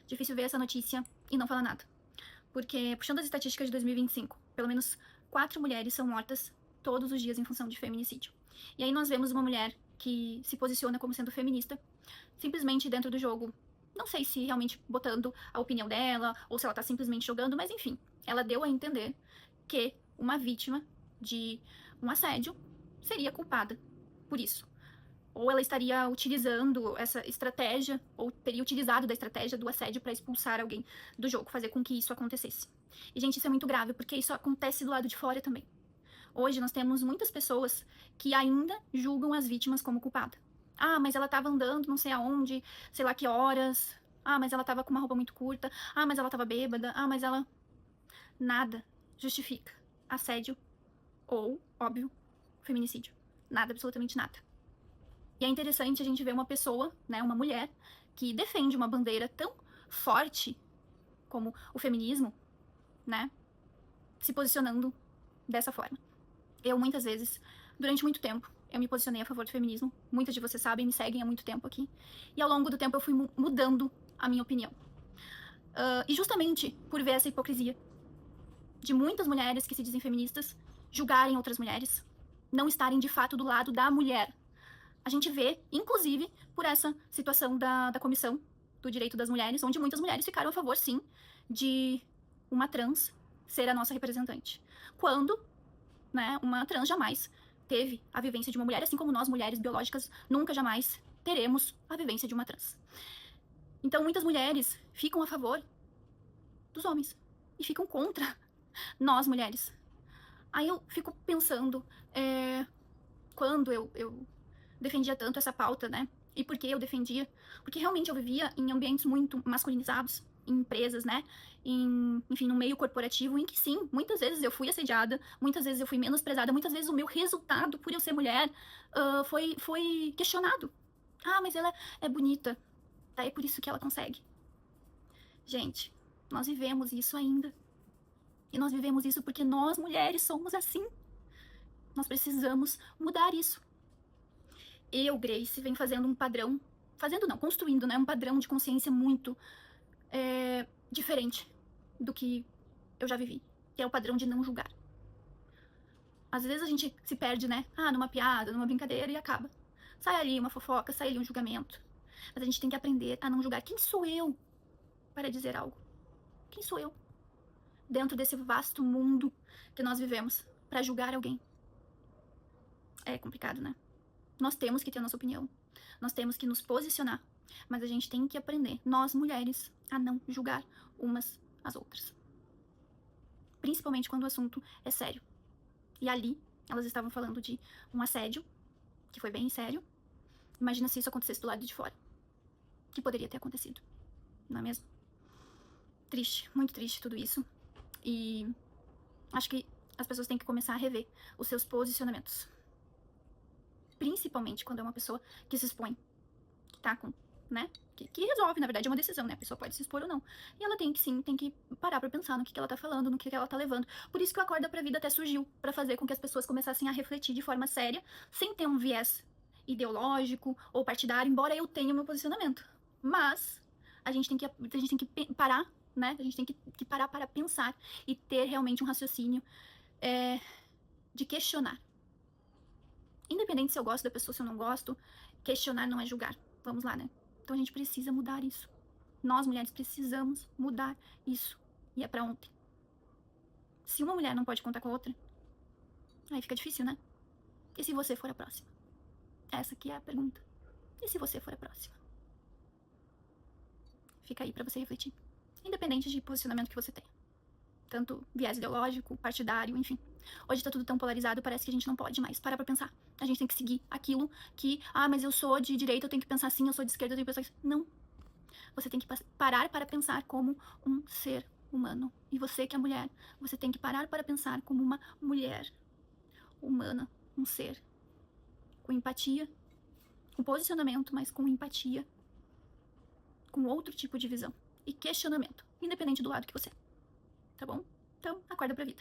difícil ver essa notícia e não falar nada. Porque, puxando as estatísticas de 2025, pelo menos 4 mulheres são mortas todos os dias em função de feminicídio. E aí nós vemos uma mulher que se posiciona como sendo feminista, simplesmente dentro do jogo, não sei se realmente botando a opinião dela, ou se ela tá simplesmente jogando, mas enfim, ela deu a entender que uma vítima de um assédio seria culpada por isso. Ou ela estaria utilizando essa estratégia, ou teria utilizado da estratégia do assédio para expulsar alguém do jogo, fazer com que isso acontecesse. E, gente, isso é muito grave, porque isso acontece do lado de fora também. Hoje nós temos muitas pessoas que ainda julgam as vítimas como culpada. Ah, mas ela tava andando não sei aonde, sei lá que horas. Ah, mas ela tava com uma roupa muito curta. Ah, mas ela tava bêbada. Ah, mas ela... Nada justifica assédio ou, óbvio, feminicídio. Nada, absolutamente nada. E é interessante a gente ver uma pessoa, né, uma mulher, que defende uma bandeira tão forte como o feminismo, né, se posicionando dessa forma. Eu, muitas vezes, durante muito tempo, eu me posicionei a favor do feminismo. Muitas de vocês sabem, me seguem há muito tempo aqui. E ao longo do tempo eu fui mudando a minha opinião. E justamente por ver essa hipocrisia de muitas mulheres que se dizem feministas julgarem outras mulheres, não estarem de fato do lado da mulher. A gente vê, inclusive, por essa situação da Comissão do Direito das Mulheres, onde muitas mulheres ficaram a favor, sim, de uma trans ser a nossa representante. Quando, né, uma trans jamais teve a vivência de uma mulher, assim como nós, mulheres biológicas, nunca jamais teremos a vivência de uma trans. Então, muitas mulheres ficam a favor dos homens e ficam contra nós, mulheres. Aí eu fico pensando, quando eu defendia tanto essa pauta, né? E por que eu defendia? Porque realmente eu vivia em ambientes muito masculinizados, em empresas, né? Enfim, no meio corporativo, em que sim, muitas vezes eu fui assediada, muitas vezes eu fui menosprezada, muitas vezes o meu resultado, por eu ser mulher, foi questionado. Ah, mas ela é bonita, tá? É por isso que ela consegue. Gente, nós vivemos isso ainda. E nós vivemos isso porque nós, mulheres, somos assim. Nós precisamos mudar isso. Eu, Grace, venho fazendo um padrão, construindo, né, um padrão de consciência muito diferente do que eu já vivi, que é o padrão de não julgar. Às vezes a gente se perde, né, numa piada, numa brincadeira e acaba. Sai ali uma fofoca, sai ali um julgamento. Mas a gente tem que aprender a não julgar. Quem sou eu para dizer algo? Quem sou eu? Dentro desse vasto mundo que nós vivemos, para julgar alguém. É complicado, né? Nós temos que ter a nossa opinião. Nós temos que nos posicionar. Mas a gente tem que aprender, nós mulheres, a não julgar umas às outras. Principalmente quando o assunto é sério. E ali, elas estavam falando de um assédio, que foi bem sério. Imagina se isso acontecesse do lado de fora. Que poderia ter acontecido. Não é mesmo? Triste, muito triste tudo isso. E acho que as pessoas têm que começar a rever os seus posicionamentos. Principalmente quando é uma pessoa que se expõe, que tá com, né, que resolve, na verdade é uma decisão, né, a pessoa pode se expor ou não. E ela tem que parar pra pensar no que ela tá falando, no que ela tá levando. Por isso que o Acorda Pra Vida até surgiu, pra fazer com que as pessoas começassem a refletir de forma séria, sem ter um viés ideológico ou partidário, embora eu tenha o meu posicionamento. Mas a gente tem que parar, né, a gente tem que parar para pensar e ter realmente um raciocínio de questionar. Independente se eu gosto da pessoa, se eu não gosto, questionar não é julgar. Vamos lá, né? Então a gente precisa mudar isso. Nós, mulheres, precisamos mudar isso. E é pra ontem. Se uma mulher não pode contar com a outra, aí fica difícil, né? E se você for a próxima? Essa aqui é a pergunta. E se você for a próxima? Fica aí pra você refletir. Independente de posicionamento que você tenha. Tanto viés ideológico, partidário, enfim. Hoje tá tudo tão polarizado, parece que a gente não pode mais parar pra pensar. A gente tem que seguir aquilo que, mas eu sou de direita, eu tenho que pensar assim, eu sou de esquerda, eu tenho que pensar assim. Não. Você tem que parar para pensar como um ser humano. E você que é mulher, você tem que parar para pensar como uma mulher humana, um ser com empatia, com posicionamento, mas com empatia, com outro tipo de visão e questionamento, independente do lado que você é. Tá bom? Então, acorda pra vida.